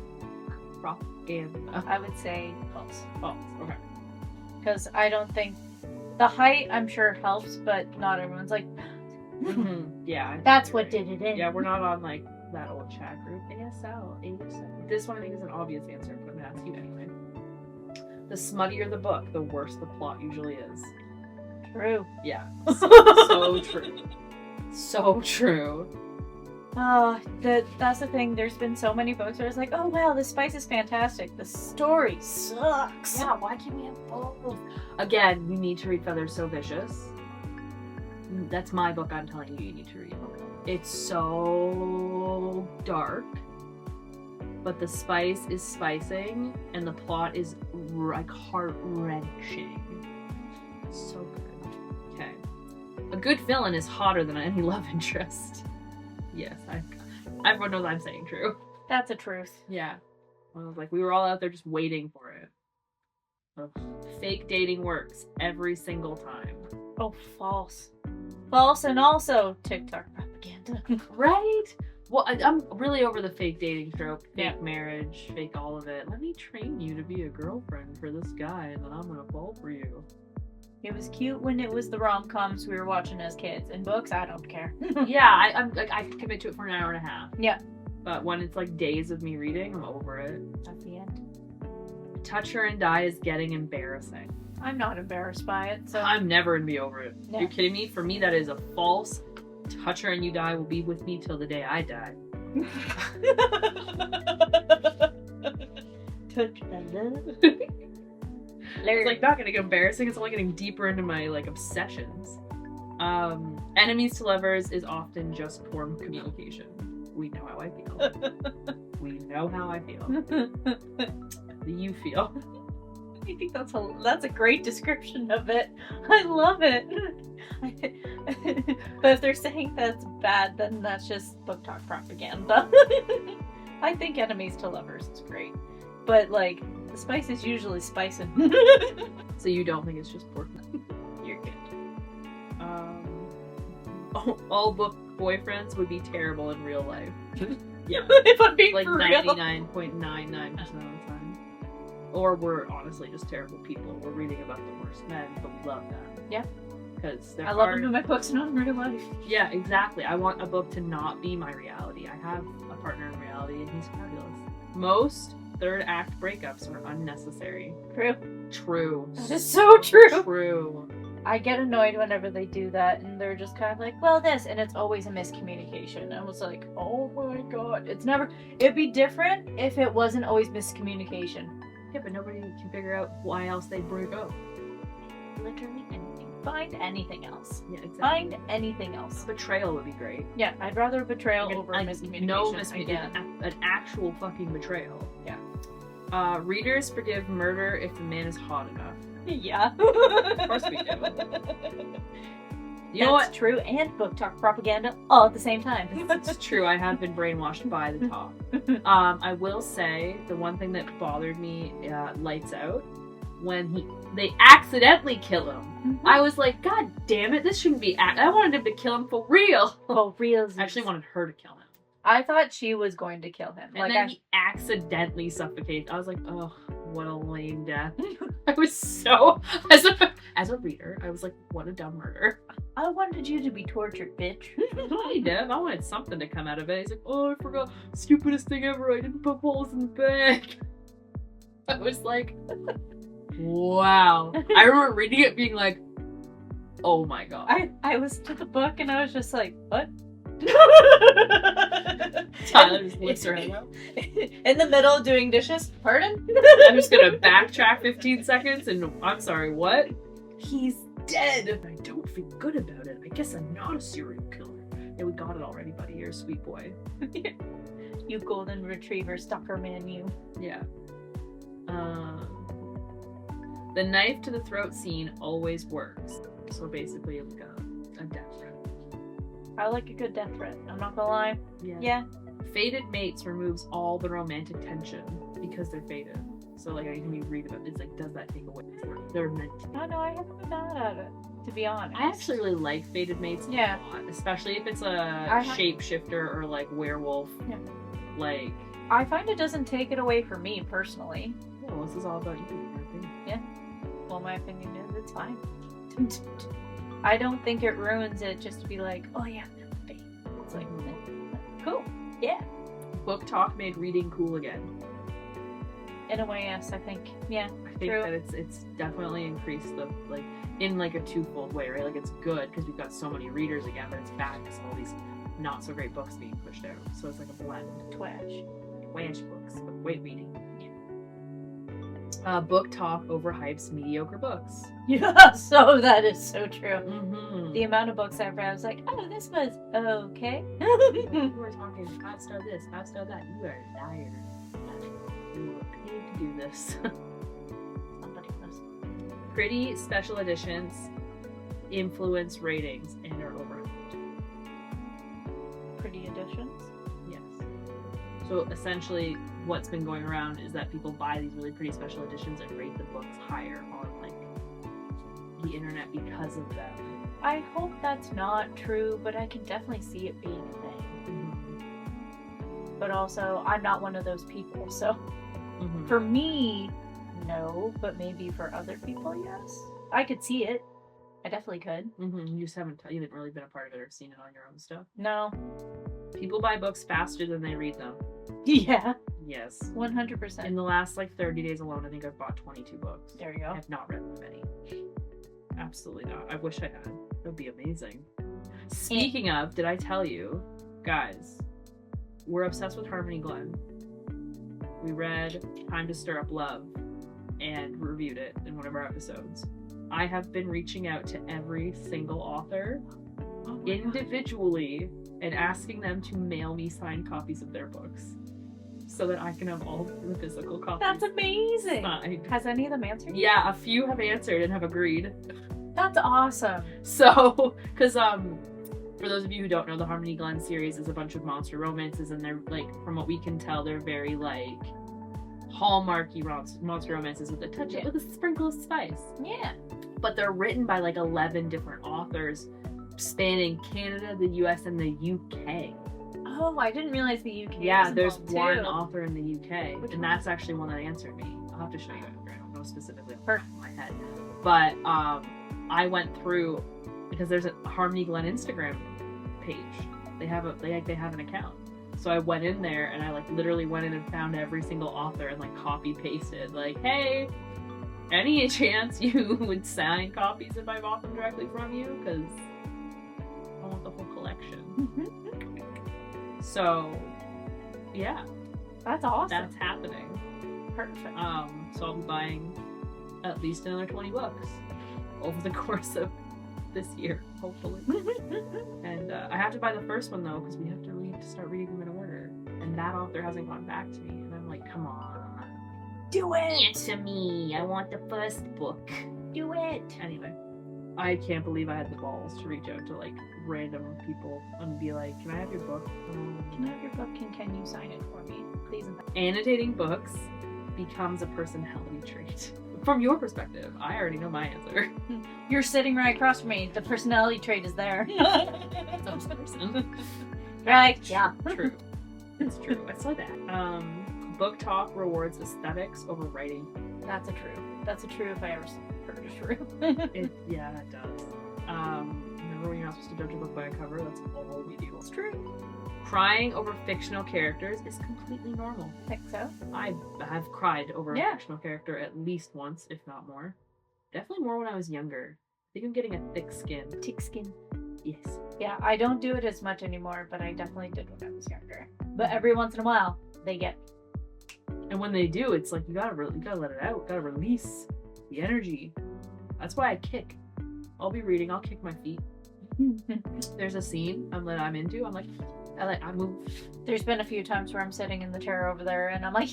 Propaganda?
I would say false.
False, okay.
Because I don't think... The height, I'm sure, helps, but not everyone's like...
Yeah.
That's what did it in.
Yeah, we're not on like that old chat group. ASL. This one I think is an obvious answer, but I'm gonna ask you anyway. The smuttier the book, the worse the plot usually is.
True.
Yeah. So true. So true.
Oh, that's the thing. There's been so many books where it's like, oh wow, the spice is fantastic. The story sucks.
Yeah, why can't we have both? Again, you need to read Feathers So Vicious. That's my book I'm telling you need to read. It's so dark, but the spice is spicing, and the plot is like heart-wrenching. So good. Okay. A good villain is hotter than any love interest. Yes, everyone knows I'm saying true.
That's a truth.
Yeah. I was like, we were all out there just waiting for it. Ugh. Fake dating works every single time.
Oh, false. False, and also TikTok propaganda.
Right? Well, I'm really over the fake dating trope. Fake
Yeah.
marriage, fake all of it. Let me train you to be a girlfriend for this guy, and then I'm gonna fall for you.
It was cute when it was the rom-coms we were watching as kids. In books, I don't care.
Yeah, I can commit to it for an hour and a half.
Yeah.
But when it's like days of me reading, I'm over it.
That's the end.
Touch Her and Die is getting embarrassing.
I'm not embarrassed by it, so
I'm never gonna be over it.
No.
You're kidding me? For me, that is a false. Touch Her and You Die will be with me till the day I die.
Touch my love.
It's like not gonna get embarrassing. It's only getting deeper into my like obsessions. Enemies to lovers is often just poor communication. We know how I feel. We know how I feel. Do you feel?
I think that's a great description of it. I love it. But if they're saying that's bad, then that's just Booktok propaganda. I think enemies to lovers is great, but like the spice is usually spicing.
So you don't think it's just poor?
You're good.
All book boyfriends would be terrible in real life. Yeah,
If I'm being
like
for real.
99.99% of the time. Or we're honestly just terrible people. We're reading about the worst men, but we love them.
Yeah.
Because
I love them in my books, not in real life.
Yeah, exactly. I want a book to not be my reality. I have a partner in reality, and he's fabulous. Most third act breakups are unnecessary.
True.
True.
That is so true.
True.
I get annoyed whenever they do that, and they're just kind of like, well, this, and it's always a miscommunication. I was like, oh my god. It'd be different if it wasn't always miscommunication.
Yeah, but nobody can figure out why else they broke up.
Literally anything. Find anything else.
Yeah, exactly.
Find anything else.
Betrayal would be great.
Yeah, I'd rather betrayal
Like
over
an
miscommunication. Again.
an actual fucking betrayal.
Yeah.
Readers forgive murder if the man is hot enough.
Yeah.
Of course we do. You know what?
That's true, and Booktok propaganda all at the same time.
It's true. I have been brainwashed by the talk. I will say the one thing that bothered me, Lights Out, when they accidentally kill him.
Mm-hmm.
I was like, God damn it! This shouldn't be. I wanted him to kill him for real.
Oh, real.
I actually wanted her to kill him.
I thought she was going to kill him.
And then he accidentally suffocated. I was like, oh, what a lame death. I was so, as a reader, I was like, what a dumb murder.
I wanted you to be tortured, bitch.
I did. I wanted something to come out of it. He's like, oh, I forgot. Stupidest thing ever. I didn't put holes in the bag. I was like, wow. I remember reading it being like, oh my god.
I was to the book and I was just like, what?
Tyler just lifts her head up.
In the middle doing dishes. Pardon?
I'm just gonna backtrack 15 seconds and I'm sorry, what? He's dead. I don't feel good about it. I guess I'm not a serial killer. Yeah, we got it already, buddy. You're a sweet boy.
You golden retriever stalker man, you.
Yeah. The knife to the throat scene always works. So basically, like a death threat.
I like a good death threat. I'm not gonna lie. Yeah.
Fated mates removes all the romantic tension because they're fated. So like anytime you read about it, it's like, does that take away? They're meant to.
No, I haven't been mad at it, to be honest.
I actually really like fated mates a lot, especially if it's a shapeshifter or like werewolf.
Yeah.
Like,
I find it doesn't take it away from me personally.
well, this is all about you.
Yeah. Well, my opinion is it's fine. I don't think it ruins it just to be like, oh yeah, fate. It's like, cool. Yeah.
Booktok made reading cool again.
In a way, yes, I think. Yeah.
I think that it's definitely increased the, like, in like a twofold way, right? Like, it's good because we've got so many readers again, but it's bad because all these not so great books being pushed out. So it's like a blend.
Twash
books, but great reading. Booktok overhypes mediocre books.
Yeah, so that is so true.
Mm-hmm.
The amount of books I've read, I was like, oh, this was okay.
You were talking 5-star this, 5-star that. You are a liar. You were paid to do this.
Somebody was.
Pretty special editions influence ratings and are overhyped.
Pretty editions?
Yes. So essentially, what's been going around is that people buy these really pretty special editions and rate the books higher on like the internet because of them.
I hope that's not true, but I can definitely see it being a thing. But also, I'm not one of those people, so for me, no, but maybe for other people, yes. I could see it. I definitely could.
You just haven't really been a part of it or seen it on your own stuff.
No.
People buy books faster than they read them.
Yeah.
Yes.
100%.
In the last like 30 days alone, I think I've bought 22 books.
There you go.
I have not read them any. Absolutely not. I wish I had. That would be amazing. Speaking of, did I tell you, guys, we're obsessed with Harmony Glenn. We read Time to Stir Up Love and reviewed it in one of our episodes. I have been reaching out to every single author individually and asking them to mail me signed copies of their books so that I can have all the physical copies.
That's amazing.
Signed.
Has any of them answered?
Yeah, a few have answered and have agreed.
That's awesome.
So, because for those of you who don't know, the Harmony Glenn series is a bunch of monster romances, and they're like, from what we can tell, they're very like hallmarky monster romances with a touch, with a sprinkle of spice.
Yeah.
But they're written by like 11 different authors spanning Canada, the US, and the UK.
Oh, I didn't realize the UK.
Yeah,
was
there's
involved
one
too.
author in the UK,
Which
and
one?
that's actually one that answered me. I'll have to show you after. I don't know specifically off the top of my head. But I went through, because there's a Harmony Glenn Instagram page. They have an account. So I went in there and I like literally went in and found every single author and like copy pasted like, hey, any chance you would sign copies if I bought them directly from you? Because I want the whole collection. So yeah,
That's awesome.
that's happening.
Perfect.
So I'll be buying at least another 20 books over the course of this year, hopefully. And I have to buy the first one though, because we have to start reading them in order. And that author hasn't gone back to me, and I'm like, come on,
Do it.
answer me. I want the first book.
Do it.
Anyway, I can't believe I had the balls to reach out to like random people and be like, can I have your book?
Can I have your book and can you sign it for me, please? And
Annotating books becomes a personality trait. From your perspective, I already know my answer.
You're sitting right across from me. The personality trait is there.
Some person.
Right? Yeah.
True. It's true. I saw that. Booktok rewards aesthetics over writing.
That's a true. That's a true if I ever heard a true.
Yeah, it does. Remember when you're not supposed to judge a book by a cover? That's all we do.
It's true.
Crying over fictional characters is completely normal.
I think so.
I have cried over
Yeah.
a fictional character at least once, if not more. Definitely more when I was younger. I think I'm getting a thick skin.
Thick skin.
Yes.
Yeah, I don't do it as much anymore, but I definitely did when I was younger. But every once in a while, they get.
And when they do, it's like you gotta let it out. Gotta release the energy. That's why I kick. I'll be reading. I'll kick my feet. There's a scene I'm into. I'm like, I move.
There's been a few times where I'm sitting in the chair over there and I'm like,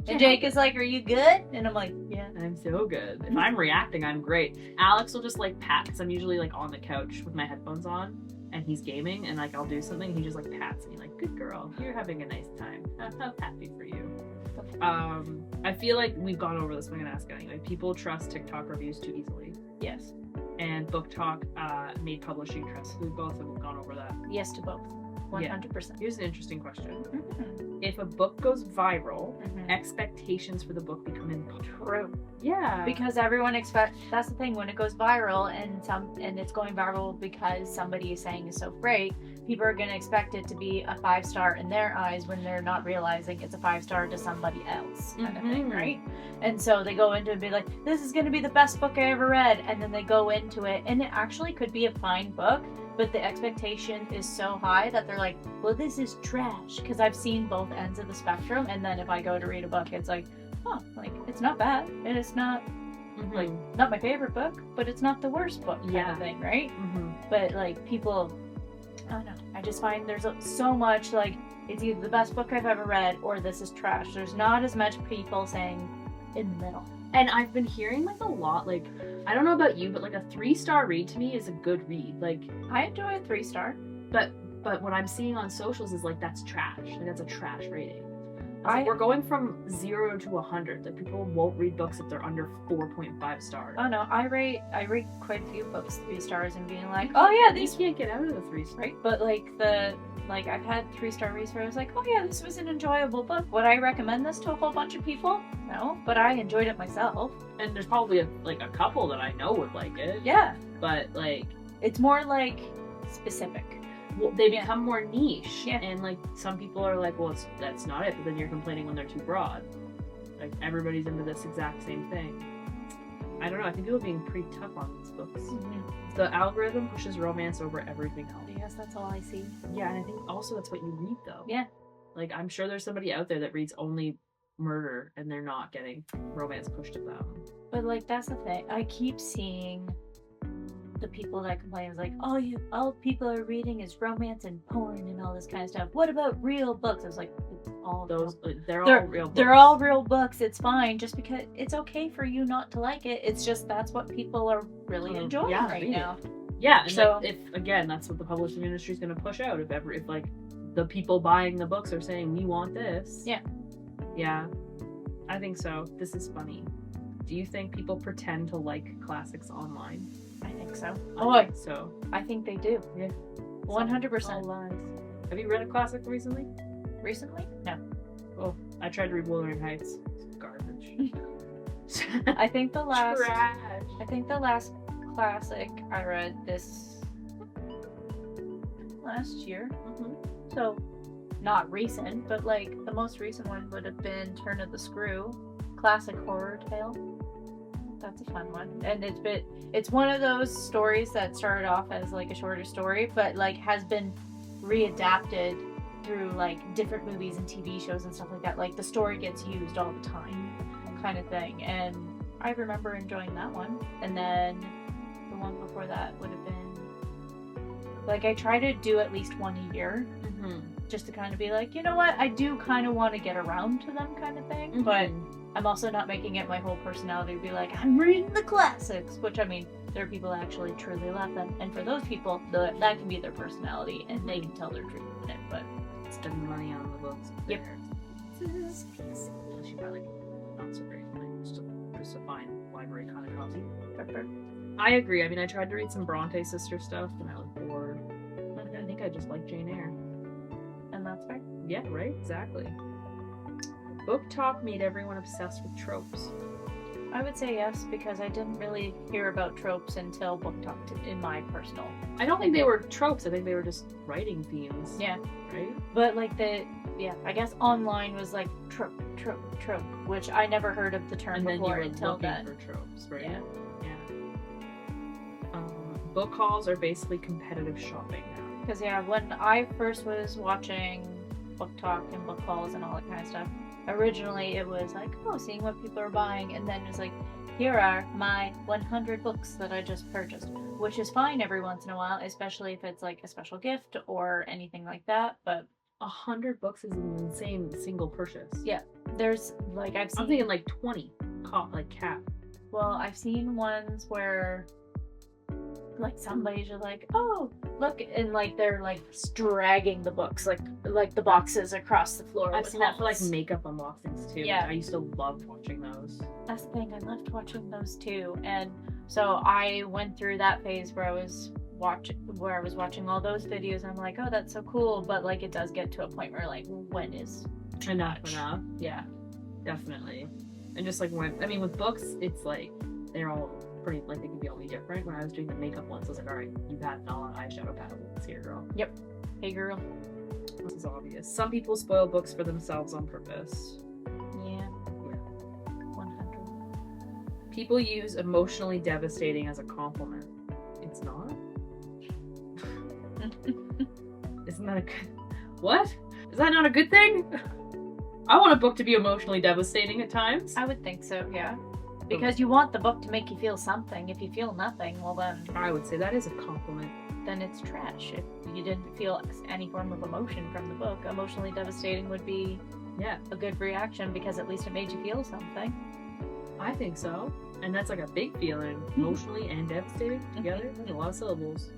and Jake is like, are you good? And I'm like, yeah.
I'm so good. If I'm reacting, I'm great. Alex will just like pat, because I'm usually like on the couch with my headphones on, and he's gaming, and like I'll do something, and he just like pats me, like, good girl, you're having a nice time. I'm so happy for you. I feel like we've gone over this, but I'm gonna ask anyway. People trust TikTok reviews too easily.
Yes.
And Booktok made publishing trust. We both have gone over that.
Yes to both. 100%.
Here's an interesting question.
Mm-hmm.
If a book goes viral,
Mm-hmm.
expectations for the book become impossible.
True.
Yeah.
Because everyone expects, that's the thing, when it goes viral and it's going viral because somebody is saying it's so great, people are going to expect it to be a 5-star in their eyes when they're not realizing it's a 5-star to somebody else kind of thing, right? And so they go into it and be like, this is going to be the best book I ever read, and then they go into it and it actually could be a fine book, but the expectation is so high that they're like, well, this is trash, because I've seen both ends of the spectrum. And then if I go to read a book, it's like, oh, like, it's not bad, and it's not like not my favorite book, but it's not the worst book kind of thing, right? But like, people, I don't know, I just find there's so much like, it's either the best book I've ever read or this is trash. There's not as much people saying in the middle.
And I've been hearing like a lot, like, I don't know about you, but like a 3-star read to me is a good read. Like,
I enjoy a 3-star.
but what I'm seeing on socials is like, that's trash. Like, that's a trash rating. We're going from 0 to 100. Like, people won't read books if they're under 4.5 stars.
Oh no, I rate quite a few books 3 stars and being like, oh yeah,
These can't get out of the 3 stars.
right. But like I've had 3-star reads where I was like, oh yeah, this was an enjoyable book. Would I recommend this to a whole bunch of people? No, but I enjoyed it myself.
And there's probably a couple that I know would like it.
Yeah,
But like,
it's more like specific.
well, they become more niche.
Yeah.
And like, some people are like, well, that's not it. But then you're complaining when they're too broad. Like, everybody's into this exact same thing. I don't know. I think people are being pretty tough on these books.
Mm-hmm.
The algorithm pushes romance over everything else.
Yes, that's all I see.
Yeah, and I think also that's what you read, though.
Yeah.
Like, I'm sure there's somebody out there that reads only murder and they're not getting romance pushed at them.
But like, that's the thing. I keep seeing the people that complain is like, all people are reading is romance and porn and all this kind of stuff. What about real books? I was like, it's all
Those they're all real books.
They're all real books. It's fine. Just because it's okay for you not to like it. It's just that's what people are really enjoying right now.
Yeah, and
So-
if again, that's what the publishing industry is going to push out. If like the people buying the books are saying we want this. Yeah, I think so. This is funny. Do you think people pretend to like classics online?
I think so.
I think so.
I think they do.
Yeah.
100%.
All lies. Have you read a classic recently?
Recently? No.
Oh, I tried to read Wuthering Heights. It's garbage.
I think the last
Trash.
classic I read this last year. So not recent, but like the most recent one would have been Turn of the Screw, classic horror tale. That's a fun one. And it's one of those stories that started off as like a shorter story, but like has been readapted through like different movies and TV shows and stuff like that. Like the story gets used all the time, kind of thing. And I remember enjoying that one. And then the one before that would have been like, I try to do at least one a year, just to kind of be like, you know what, I do kind of want to get around to them, kind of thing. But I'm also not making it my whole personality to be like, I'm reading the classics, which I mean, there are people that actually truly love them, and for those people, that can be their personality, and they can tell their truth in it. But
spending money on the books.
Yep.
She got like not so great, like just a fine library kind of copy. I agree. I mean, I tried to read some Bronte sister stuff, and I was bored. I think I just like Jane Eyre.
And that's fair.
Yeah, right. Exactly. Booktok made everyone obsessed with tropes.
I would say yes, because I didn't really hear about tropes until Booktok, in my personal.
I don't think they were tropes. I think they were just writing themes.
Yeah.
Right?
But like I guess online was like trope, which I never heard of the term
And then you
before
were
until
looking
that.
for tropes, right?
Yeah.
Book hauls are basically competitive shopping now.
Because when I first was watching Booktok and book hauls and all that kind of stuff, originally it was like, seeing what people are buying, and then it's like, here are my 100 books that I just purchased, which is fine every once in a while, especially if it's like a special gift or anything like that. But
100 books is an insane single purchase.
Yeah, there's like I'm
thinking like 20 cap.
Well, I've seen ones where like somebody's just like, oh look, and like they're like dragging the books like the boxes across the floor.
I've seen that for like makeup unboxings too.
Yeah,
I used to love watching those.
That's the thing, I loved watching those too. And so I went through that phase where I was watching all those videos, and I'm like, oh, that's so cool, but like it does get to a point where like, when is
enough?
Yeah,
definitely. And just like with books, it's like they're all pretty, like, they can be only different. When I was doing the makeup ones, I was like, all right, you've had an all-on eyeshadow palette. Let's here, girl.
Yep. Hey, girl.
This is obvious. Some people spoil books for themselves on purpose.
Yeah. 100.
People use emotionally devastating as a compliment. It's not? Isn't that a good... What? Is that not a good thing? I want a book to be emotionally devastating at times.
I would think so, yeah. Because you want the book to make you feel something. If you feel nothing, well then...
I would say that is a compliment.
Then it's trash. If you didn't feel any form of emotion from the book, emotionally devastating would be a good reaction, because at least it made you feel something.
I think so. And that's like a big feeling. Emotionally and devastating together. That's a lot of syllables.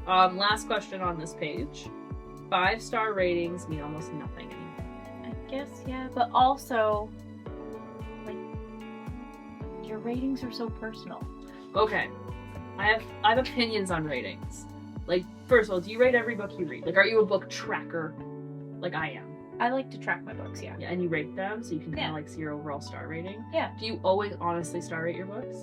Last question on this page. 5-star ratings mean almost nothing anymore.
guess, yeah. But also, like, your ratings are so personal.
Okay. I have opinions on ratings. Like, first of all, do you rate every book you read? Like, are you a book tracker? Like I am.
I like to track my books, yeah.
Yeah, and you rate them so you can kind
Yeah.
of like see your overall star rating?
Yeah.
Do you always honestly star rate your books?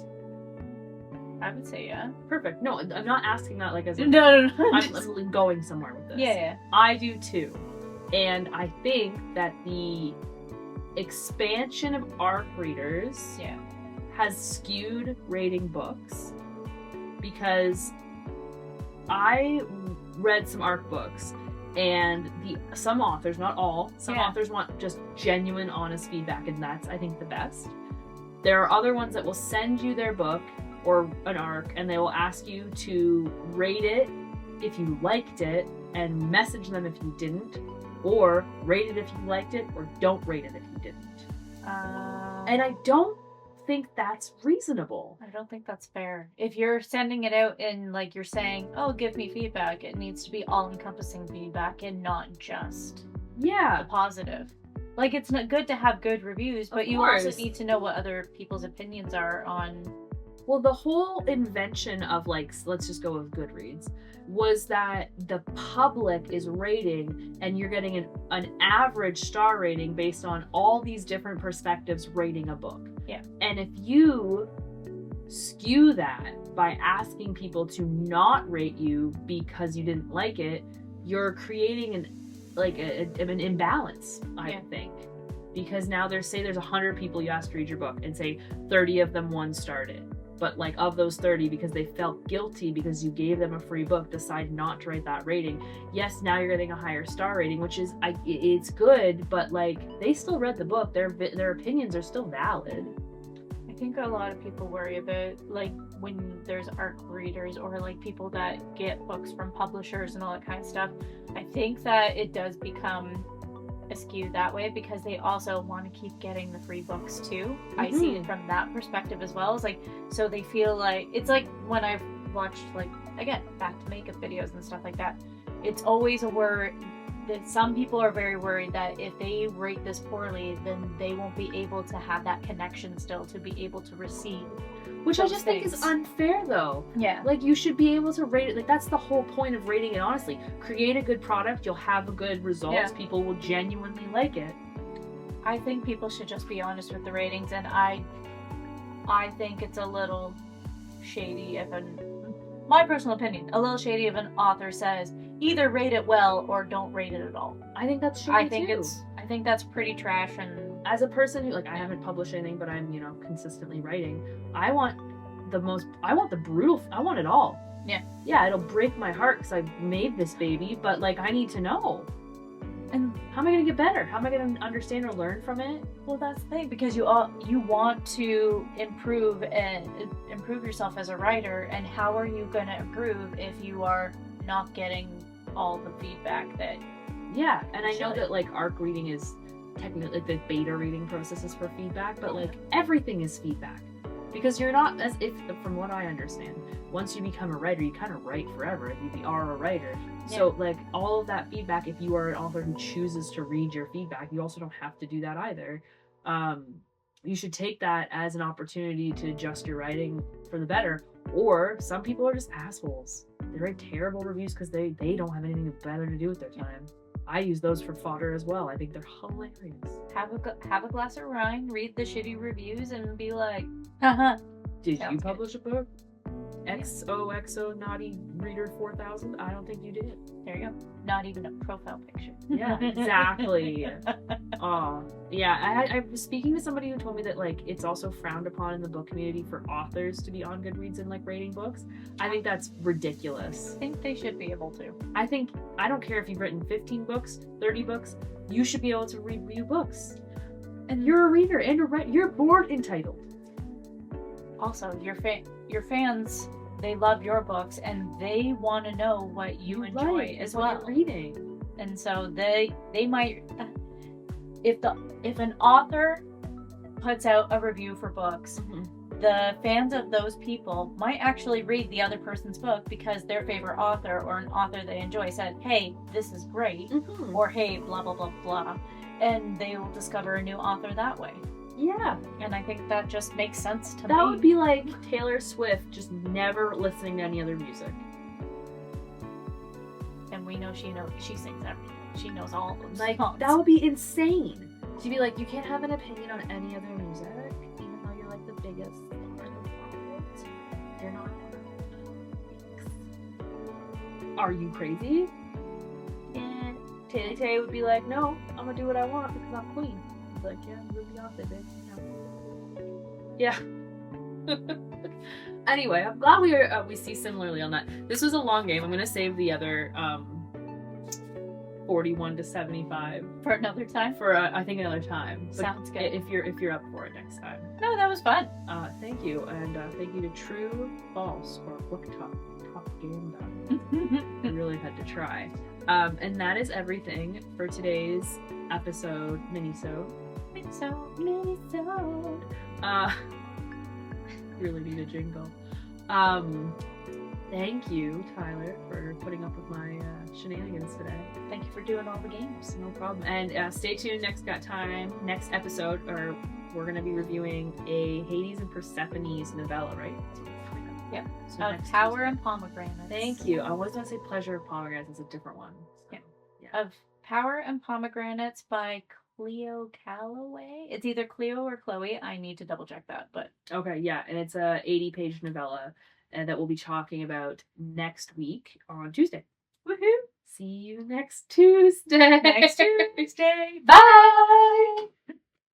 I would say, yeah.
Perfect. No, I'm not asking that like as a...
No.
I'm going somewhere with this.
Yeah.
I do too. And I think that the expansion of ARC readers has skewed rating books because I read some ARC books and some authors, not all, some authors want just genuine, honest feedback, and that's, I think, the best. There are other ones that will send you their book or an ARC and they will ask you to rate it if you liked it and message them if you didn't, or rate it if you liked it, or don't rate it if you didn't. And I don't think that's reasonable.
I don't think that's fair. If you're sending it out and like you're saying, oh, give me feedback, it needs to be all-encompassing feedback and not just the positive. Like, it's not good to have good reviews, but you also need to know what other people's opinions are on...
Well, the whole invention of, like, let's just go with Goodreads, was that the public is rating and you're getting an average star rating based on all these different perspectives rating a book.
Yeah.
And if you skew that by asking people to not rate you because you didn't like it, you're creating an imbalance, I think. Because now there's 100 people you asked to read your book and say 30 of them 1-starred it. But like of those 30, because they felt guilty because you gave them a free book, decide not to write that rating. Yes, now you're getting a higher star rating, which is, it's good, but like they still read the book. Their opinions are still valid.
I think a lot of people worry about like when there's ARC readers or like people that get books from publishers and all that kind of stuff. I think that it does become askew that way because they also want to keep getting the free books too. I see it from that perspective as well. It's like, so they feel like, it's like when I've watched, like, again, back to makeup videos and stuff like that, it's always a word that some people are very worried that if they rate this poorly, then they won't be able to have that connection still to be able to receive.
Which I just think is unfair, though.
Yeah.
Like, you should be able to rate it. Like, that's the whole point of rating it, honestly. Create a good product, you'll have a good results, people will genuinely like it.
I think people should just be honest with the ratings, and I think it's a little shady if my personal opinion, a little shady if an author says, either rate it well or don't rate it at all.
I think that's shady,
I think that's pretty trash. And
as a person who, like, I haven't published anything, but I'm, consistently writing, I want the brutal, I want it all. Yeah, it'll break my heart because I made this baby, but, like, I need to know. And how am I going to get better? How am I going to understand or learn from it?
Well, that's the thing, because you want to improve yourself as a writer, and how are you going to improve if you are not getting all the feedback that...
Yeah, and I know that, like, ARC reading is technically, the beta reading process is for feedback, but like everything is feedback because you're not, as if, from what I understand, once you become a writer, you kind of write forever if you are a writer. So like all of that feedback, if you are an author who chooses to read your feedback, you also don't have to do that either. You should take that as an opportunity to adjust your writing for the better. Or some people are just assholes. They write terrible reviews because they don't have anything better to do with their time. I use those for fodder as well. I think they're hilarious.
Have a glass of wine, read the shitty reviews, and be like, haha.
Did you publish a book? XOXO Naughty Reader 4000? I don't think you did.
There you go. Not even a profile picture.
Yeah, exactly. I was speaking to somebody who told me that like it's also frowned upon in the book community for authors to be on Goodreads and like rating books. I think that's ridiculous.
I think they should be able to.
I don't care if you've written 15 books, 30 books, you should be able to review books. And you're a reader and you're bored entitled.
Also, your fans, they love your books and they want to know what you enjoy as well.
What you're reading.
And so they might, if an author puts out a review for books, the fans of those people might actually read the other person's book because their favorite author or an author they enjoy said, hey, this is great, or hey, blah, blah, blah, blah. and they will discover a new author that way.
Yeah.
And I think that just makes sense to me.
That would be like Taylor Swift just never listening to any other music.
And we know she sings everything. She knows all of those
Like,
songs.
that would be insane. She'd be like, you can't have an opinion on any other music,
Even though you're like the biggest in the world, you're not.
Are you crazy?
Yeah.
Tay would be like, no, I'm gonna do what I want because I'm queen. He's like, yeah, you're Beyonce, bitch. Yeah. Anyway, I'm glad we see similarly on that. This was a long game. I'm gonna save the other 41 to 75
For another time?
for I think another time. But
Sounds good.
If you're up for it next time.
No, that was fun.
Thank you, and thank you to True, False, or Booktok Propaganda. I really had to try. And that is everything for today's episode, Minisode.
Minisode.
Really need a jingle. Thank you, Tyler, for putting up with my shenanigans today.
Thank you for doing all the games.
No problem. And stay tuned next episode, or we're going to be reviewing a Hades and Persephone's novella, right?
Yep.
So
Of
next
Power
Tuesday.
and Pomegranates.
Thank you. I was going to say Pleasure of Pomegranates. It's a different one. So,
Yeah. Of Power and Pomegranates by Cleo Calloway. It's either Cleo or Chloe. I need to double check that, but
Okay, yeah, and it's a 80-page novella that we'll be talking about next week on Tuesday. Woohoo! See you next Tuesday.
next Tuesday.
Bye!